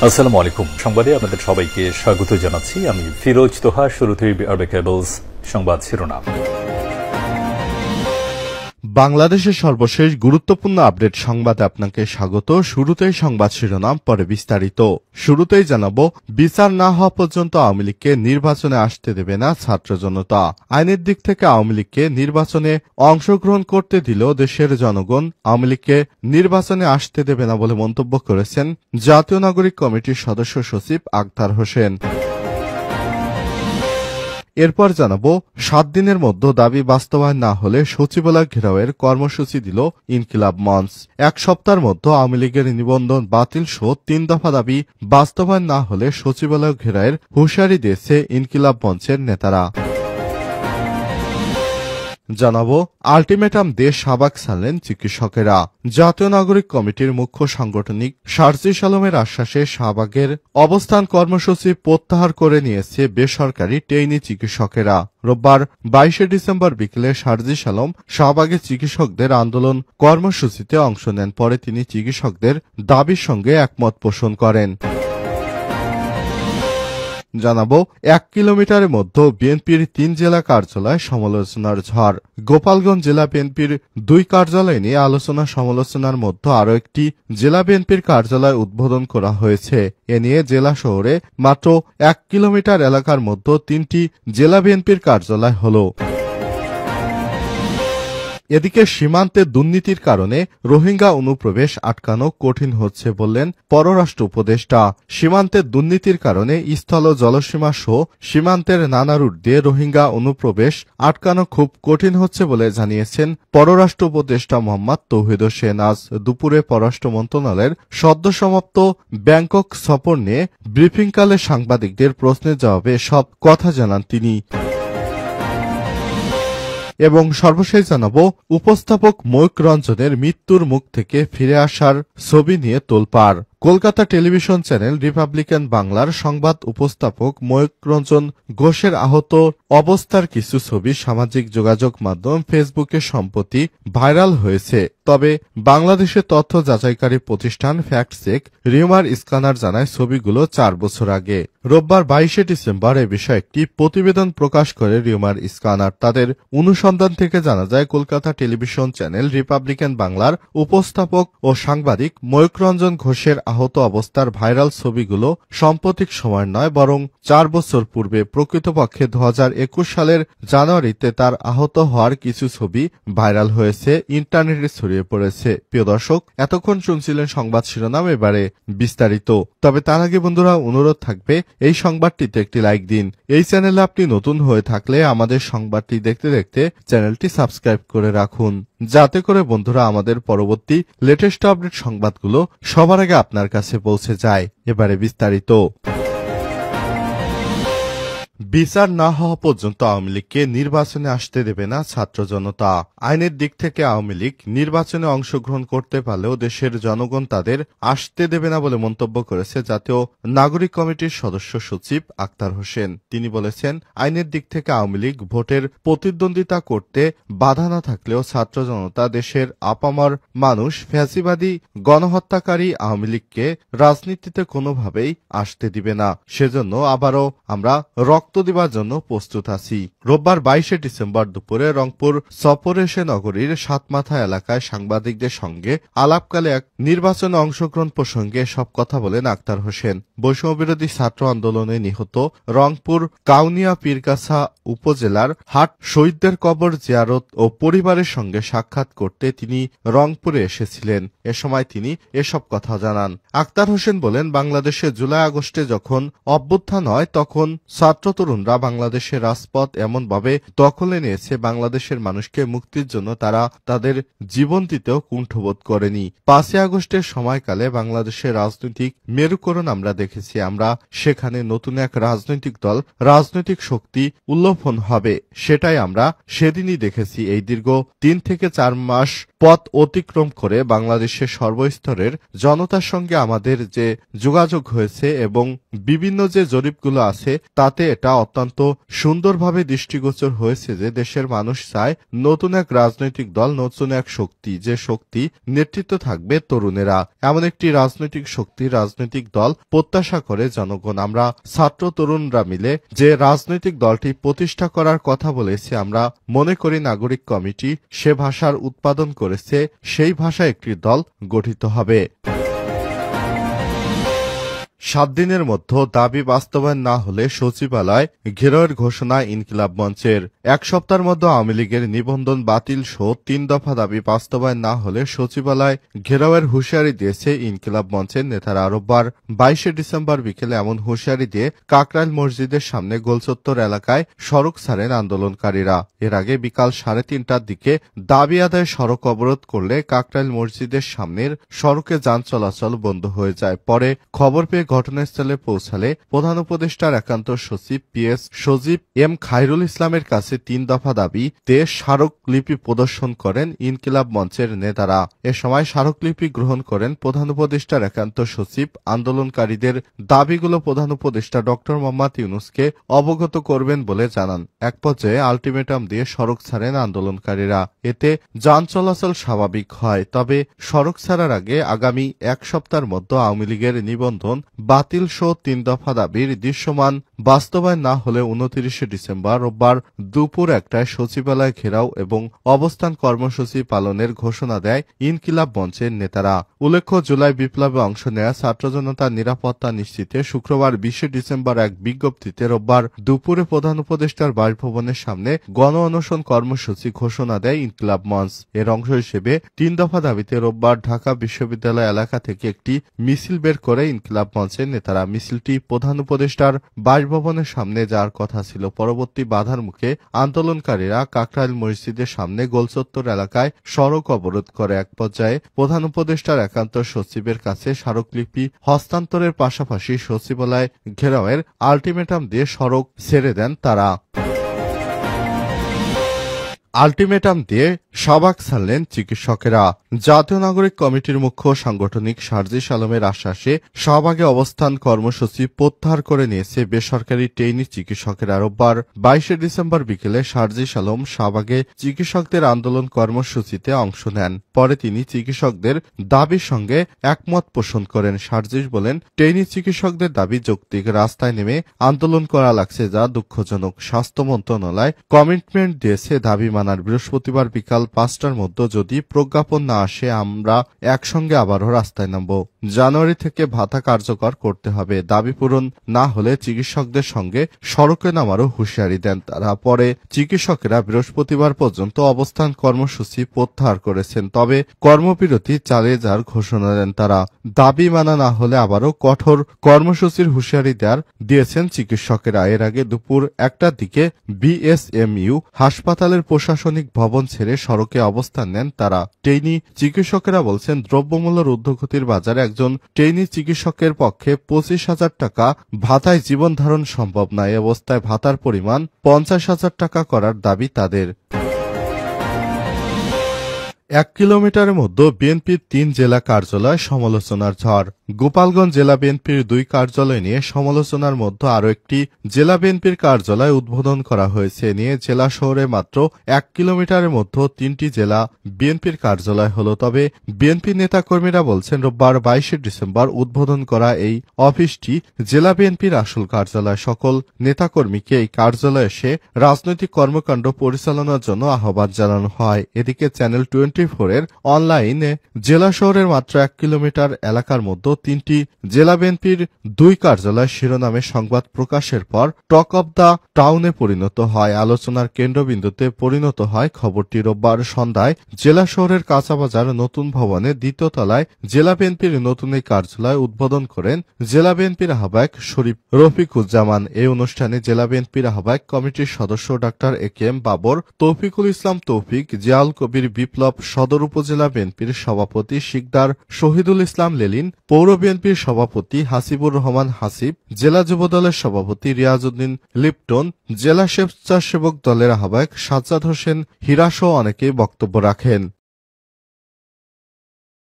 আসসালামু আলাইকুম। সংবাদে আপনাদের সবাইকে স্বাগত জানাচ্ছি। আমি ফিরোজ তোহা। শুরুতেই আরবে কেবলস সংবাদ শিরোনাম। বাংলাদেশের সর্বশেষ গুরুত্বপূর্ণ আপডেট সংবাদে আপনাকে স্বাগত। শুরুতেই সংবাদ শিরোনাম, পরে বিস্তারিত। শুরুতেই জানাবো, বিচার না হওয়া পর্যন্ত আওয়ামী লীগকে নির্বাচনে আসতে দেবে না ছাত্র জনতা। আইনের দিক থেকে আওয়ামী লীগকে নির্বাচনে অংশগ্রহণ করতে দিলেও দেশের জনগণ আওয়ামী লীগকে নির্বাচনে আসতে দেবে না বলে মন্তব্য করেছেন জাতীয় নাগরিক কমিটির সদস্য সচিব আখতার হোসেন। এরপর জানাবো, 7 দিনের মধ্যে দাবি বাস্তবায়ন না হলে সচিবালয় ঘেরাওয়ের কর্মসূচি দিল ইনকিলাব মঞ্চ। 1 সপ্তাহের মধ্যে আওয়ামী লীগের নিবন্ধন বাতিল সহ 3 দফা দাবি বাস্তবায়ন না হলে সচিবালয় ঘেরাওয়ের হুঁশিয়ারি দিয়েছে ইনকিলাব মঞ্চের নেতারা। জানাবো, আলটিমেটাম দিয়ে শাহবাগ ছাড়লেন চিকিৎসকেরা। জাতীয় নাগরিক কমিটির মুখ্য সাংগঠনিক শারজিস আলমের আশ্বাসে শাহবাগের অবস্থান কর্মসূচি প্রত্যাহার করে নিয়েছে বেসরকারি ট্রেইনি চিকিৎসকেরা। রোববার 22 ডিসেম্বর বিকেলে শারজিস আলম শাহবাগে চিকিৎসকদের আন্দোলন কর্মসূচিতে অংশ নেন। পরে তিনি চিকিৎসকদের দাবির সঙ্গে একমত পোষণ করেন। জানাবো, 1 কিলোমিটারের মধ্যে বিএনপির 3 জেলা কার্যালয় সমালোচনার ঝড়। গোপালগঞ্জ জেলা বিএনপির 2 কার্যালয় নিয়ে আলোচনা সমালোচনার মধ্যে আরও একটি জেলা বিএনপির কার্যালয় উদ্বোধন করা হয়েছে। এ নিয়ে জেলা শহরে মাত্র 1 কিলোমিটার এলাকার মধ্যে 3টি জেলা বিএনপির কার্যালয় হল। এদিকে সীমান্তে দুর্নীতির কারণে রোহিঙ্গা অনুপ্রবেশ আটকানো কঠিন হচ্ছে বললেন পররাষ্ট্র উপদেষ্টা। সীমান্তের দুর্নীতির কারণে স্থল ও জলসীমা সহ সীমান্তের নানা রুট দিয়ে রোহিঙ্গা অনুপ্রবেশ আটকানো খুব কঠিন হচ্ছে বলে জানিয়েছেন পররাষ্ট্র উপদেষ্টা মোহাম্মদ তৌহিদ হোসেন। আজ দুপুরে পররাষ্ট্র মন্ত্রণালয়ের সদ্য সমাপ্ত ব্যাংকক সফর নিয়ে ব্রিফিংকালে সাংবাদিকদের প্রশ্নের জবাবে সব কথা জানান তিনি। এবং সর্বশেষ জানাবো, উপস্থাপক ময়ূক রঞ্জনের মৃত্যুর মুখ থেকে ফিরে আসার ছবি নিয়ে তোলপাড়। কলকাতা টেলিভিশন চ্যানেল রিপাবলিকান বাংলার সংবাদ উপস্থাপক ময়ূক রঞ্জন ঘোষের আহত অবস্থার কিছু ছবি সামাজিক যোগাযোগ মাধ্যম ফেসবুকে সম্প্রতি ভাইরাল হয়েছে। তবে বাংলাদেশের তথ্য যাচাইকারী প্রতিষ্ঠান ফ্যাক্ট চেক রিউমার স্ক্যানার জানায় ছবিগুলো 4 বছর আগে। রোববার 22 ডিসেম্বর এ বিষয়ে একটি প্রতিবেদন প্রকাশ করে রিউমার স্ক্যানার। তাদের অনুসন্ধান থেকে জানা যায়, কলকাতা টেলিভিশন চ্যানেল রিপাবলিকান বাংলার উপস্থাপক ও সাংবাদিক ময়ূক রঞ্জন ঘোষের আহত অবস্থার ভাইরাল ছবিগুলো সাম্প্রতিক সময় নয়, বরং 4 বছর পূর্বে। প্রকৃতপক্ষে 2021 সালের জানুয়ারিতে তার আহত হওয়ার কিছু ছবি ভাইরাল হয়েছে, ইন্টারনেটে ছড়িয়ে পড়েছে। প্রিয় দর্শক, এতক্ষণ শুনছিলেন সংবাদ শিরোনাম, এবারে বিস্তারিত। তবে তার আগে বন্ধুরা, অনুরোধ থাকবে এই সংবাদটিতে একটি লাইক দিন। এই চ্যানেলে আপনি নতুন হয়ে থাকলে আমাদের সংবাদটি দেখতে দেখতে চ্যানেলটি সাবস্ক্রাইব করে রাখুন, যাতে করে বন্ধুরা আমাদের পরবর্তী লেটেস্ট আপডেট সংবাদগুলো সবার আগে আপনার কাছে পৌঁছে যায়। এবারে বিস্তারিত। বিচার না হওয়া পর্যন্ত আওয়ামী লীগকে নির্বাচনে আসতে দেবে না ছাত্র জনতা। আইনের দিক থেকে আওয়ামী লীগ নির্বাচনে অংশগ্রহণ করতে পারলেও দেশের জনগণ তাদের আসতে দেবে না বলে মন্তব্য করেছে জাতীয় নাগরিক কমিটির সদস্য সচিব আখতার হোসেন। তিনি বলেছেন, আইনের দিক থেকে আওয়ামী লীগ ভোটের প্রতিদ্বন্দ্বিতা করতে বাধা না থাকলেও ছাত্র জনতা, দেশের আপামর মানুষ ফ্যাসিবাদী গণহত্যাকারী আওয়ামী লীগকে রাজনীতিতে কোনোভাবেই আসতে দিবে না। সেজন্য আবারও আমরা রক্ত দিবার জন্য প্রস্তুত আছি। রোববার 22 ডিসেম্বর দুপুরে রংপুর সফরে এসে নগরীর সাতমাথা এলাকায় সাংবাদিকদের সঙ্গে আলাপকালে এক নির্বাচনে অংশগ্রহণ প্রসঙ্গে সব কথা বলেন আখতার হোসেন। বৈষম্যবিরোধী ছাত্র আন্দোলনে নিহত রংপুর কাউনিয়া পীরগাছা উপজেলার হাট শহীদদের কবর জিয়ারত ও পরিবারের সঙ্গে সাক্ষাৎ করতে তিনি রংপুরে এসেছিলেন। এ সময় তিনি এসব কথা জানান। আখতার হোসেন বলেন, বাংলাদেশে জুলাই আগস্টে যখন অভ্যুত্থান হয় তখন ছাত্র তরুণরা বাংলাদেশের রাজপথ এমনভাবে দখলে নিয়েছে, বাংলাদেশের মানুষকে মুক্তির জন্য তারা তাদের জীবন দিতেও কুণ্ঠবোধ করেনি। 5 আগস্টের সময়কালে বাংলাদেশের রাজনৈতিক মেরুকরণ আমরা দেখেছি। আমরা সেখানে নতুন এক রাজনৈতিক দল, রাজনৈতিক শক্তি উল্লম্ফন হবে, সেটাই আমরা সেদিনই দেখেছি। এই দীর্ঘ 3 থেকে 4 মাস পথ অতিক্রম করে বাংলাদেশের সর্বস্তরের জনতার সঙ্গে আমাদের যে যোগাযোগ হয়েছে এবং বিভিন্ন যে জরিপগুলো আছে তাতে এটা অত্যন্ত সুন্দরভাবে দৃষ্টিগোচর হয়েছে যে দেশের মানুষ চায় নতুন এক রাজনৈতিক দল, নতুন এক শক্তি, যে শক্তি নেতৃত্ব থাকবে তরুণেরা। এমন একটি রাজনৈতিক শক্তি, রাজনৈতিক দল প্রত্যাশা করে জনগণ। আমরা ছাত্র তরুণরা মিলে যে রাজনৈতিক দলটি প্রতিষ্ঠা করার কথা বলেছি, আমরা মনে করি নাগরিক কমিটি সে ভাষার উৎপাদন করেছে, সেই ভাষায় একটি দল গঠিত হবে। 7 দিনের মধ্যে দাবি বাস্তবায়ন না হলে সচিবালয় ঘেরাওয়ের ঘোষণা ইনকিলাব মঞ্চের। 1 সপ্তাহের মধ্যে আওয়ামী লীগের নিবন্ধন বাতিল সহ 3 দফা দাবি বাস্তবায়ন না হলে সচিবালয় ঘেরাওয়ের হুঁশিয়ারি দিয়েছে ইনকিলাব মঞ্চের নেতারা। রোববার 22 ডিসেম্বর বিকেলে এমন হুঁশিয়ারি দিয়ে কাকরাইল মসজিদের সামনে গোলচত্বর এলাকায় সড়ক ছাড়েন আন্দোলনকারীরা। এর আগে বিকাল 3:30টার দিকে দাবি আদায়ে সড়ক অবরোধ করলে কাকরাইল মসজিদের সামনের সড়কে যান চলাচল বন্ধ হয়ে যায়। পরে খবর পেয়ে ঘটনাস্থলে পৌঁছালে প্রধান উপদেষ্টার একান্ত সচিব পিএস সজীব এম খায়রুল ইসলামের কাছে 3 দফা দাবিতে স্মারকলিপি প্রদর্শন করেন ইনকিলাব মঞ্চের নেতারা। এ সময় স্মারকলিপি গ্রহণ করেন প্রধান উপদেষ্টার একান্ত সচিব। আন্দোলনকারীদের দাবিগুলো প্রধান উপদেষ্টা ড মোহাম্মদ ইউনূসকে অবগত করবেন বলে জানান। এক পর্যায়ে আলটিমেটাম দিয়ে সড়ক ছাড়েন আন্দোলনকারীরা। এতে যান চলাচল স্বাভাবিক হয়। তবে সড়ক ছাড়ার আগে আগামী 1 সপ্তাহের মধ্যে আওয়ামী লীগের নিবন্ধন বাতিল সহ 3 দফা দাবির দৃশ্যমান বাস্তবায়ন না হলে 29 ডিসেম্বর রোববার দুপুর 1টায় সচিবালয় ঘেরাও এবং অবস্থান কর্মসূচি পালনের ঘোষণা দেয় ইনকিলাব মঞ্চের নেতারা। উল্লেখ্য, জুলাই বিপ্লবে অংশ নেয়া ছাত্র জনতার নিরাপত্তা নিশ্চিতে শুক্রবার 20 ডিসেম্বর এক বিজ্ঞপ্তিতে রোববার দুপুরে প্রধান উপদেষ্টার বাসভবনের সামনে গণ অনশন কর্মসূচি ঘোষণা দেয় ইনকিলাব মঞ্চ। এর অংশ হিসেবে 3 দফা দাবিতে রোববার ঢাকা বিশ্ববিদ্যালয় এলাকা থেকে একটি মিছিল বের করে ইনকিলাব মঞ্চের নেতারা। মিছিলটি প্রধান উপদেষ্টার বাসভবনের সামনে যাওয়ার কথা ছিল। পরবর্তী বাধার মুখে আন্দোলনকারীরা কাকরাইল মসজিদের সামনে গোলচত্বর এলাকায় সড়ক অবরোধ করে। এক পর্যায়ে প্রধান উপদেষ্টার একান্ত সচিবের কাছে স্মারকলিপি হস্তান্তরের পাশাপাশি সচিবালয় ঘেরাওয়ের আলটিমেটাম দিয়ে সড়ক ছেড়ে দেন তারা। আলটিমেটাম দিয়ে শাহবাগ ছাড়লেন চিকিৎসকেরা। জাতীয় নাগরিক কমিটির মুখ্য সাংগঠনিক সার্জিস আলমের আশ্বাসে শাহবাগে অবস্থান কর্মসূচি প্রত্যাহার করে নিয়েছে বেসরকারি ট্রেইনি চিকিৎসকেরা। রোববার 22 ডিসেম্বর বিকেলে সার্জিস আলম শাহবাগে চিকিৎসকদের আন্দোলন কর্মসূচিতে অংশ নেন। পরে তিনি চিকিৎসকদের দাবির সঙ্গে একমত পোষণ করেন। সার্জিস বলেন, ট্রেইনি চিকিৎসকদের দাবি যৌক্তিক, রাস্তায় নেমে আন্দোলন করা লাগছে যা দুঃখজনক। স্বাস্থ্য মন্ত্রণালয় কমিটমেন্ট দিয়েছে দাবি মানার। বৃহস্পতিবার বিকাল 5টার মধ্যে যদি প্রজ্ঞাপন না আসে আমরা একসঙ্গে আবারও রাস্তায় নামব। জানুয়ারি থেকে ভাতা কার্যকর করতে হবে। দাবি পূরণ না হলে চিকিৎসকদের সঙ্গে সড়কে নামারও হুঁশিয়ারি দেন তারা। পরে চিকিৎসকেরা বৃহস্পতিবার পর্যন্ত অবস্থান কর্মসূচি প্রত্যাহার করেছেন। তবে কর্মবিরতি চালিয়ে যাওয়ার ঘোষণা দেন তারা। দাবি মানা না হলে আবারও কঠোর কর্মসূচির হুঁশিয়ারি দিয়েছেন চিকিৎসকেরা। এর আগে দুপুর 1টার দিকে বিএসএমইউ হাসপাতালের প্রশাসনিক ভবন ছেড়ে সড়কে অবস্থান নেন তারা। ট্রেইনি চিকিৎসকেরা বলছেন, দ্রব্যমূল্যের ঊর্ধ্বগতির বাজারে একজন ট্রেইনি চিকিৎসকের পক্ষে 25,000 টাকা ভাতায় জীবন ধারণ সম্ভব নয়। অবস্থায় ভাতার পরিমাণ 50,000 টাকা করার দাবি তাদের। 1 কিলোমিটারের মধ্যে বিএনপির 3 জেলা কার্যালয় সমালোচনার ঝড়। গোপালগঞ্জ জেলা বিএনপির 2 কার্যালয় নিয়ে সমালোচনার মধ্যে আরও একটি জেলা বিএনপির কার্যালয় উদ্বোধন করা হয়েছে। নিয়ে জেলা শহরে মাত্র 1 কিলোমিটারের মধ্যে 3টি জেলা বিএনপির কার্যালয় হল। তবে বিএনপি নেতাকর্মীরা বলছেন, রোববার 22 ডিসেম্বর উদ্বোধন করা এই অফিসটি জেলা বিএনপির আসল কার্যালয়। সকল নেতাকর্মীকে এই কার্যালয়ে এসে রাজনৈতিক কর্মকাণ্ড পরিচালনার জন্য আহ্বান জানানো হয়। এদিকে চ্যানেল 24-এর অনলাইনে জেলা শহরের মাত্র 1 কিলোমিটার এলাকার মধ্যে 3টি জেলা বিএনপির 2 কার্যালয় শিরোনামে সংবাদ প্রকাশের পর টক অব দ্য টাউনে পরিণত হয়, আলোচনার কেন্দ্রবিন্দুতে পরিণত হয় খবরটি। রোববার সন্ধ্যায় জেলা শহরের কাঁচাবাজার নতুন ভবনে 2য় তলায় জেলা বিএনপির নতুন এই কার্যালয় উদ্বোধন করেন জেলা বিএনপির আহ্বায়ক শরীফ রফিকুজ্জামান। এই অনুষ্ঠানে জেলা বিএনপির আহ্বায়ক কমিটির সদস্য ডাক্তার একেএম বাবর, তৌফিকুল ইসলাম তৌফিক, জিয়াউল কবির বিপ্লব, সদর উপজেলা বিএনপির সভাপতি শিকদার শহীদুল ইসলাম লেলিন, পৌর বিএনপির সভাপতি হাসিবুর রহমান হাসিব, জেলা যুবদলের সভাপতি রিয়াজউদ্দিন লিপটন, জেলা স্বেচ্ছাসেবক দলের আহ্বায়ক সাজ্জাদ হোসেন হীরাসহ অনেকেই বক্তব্য রাখেন।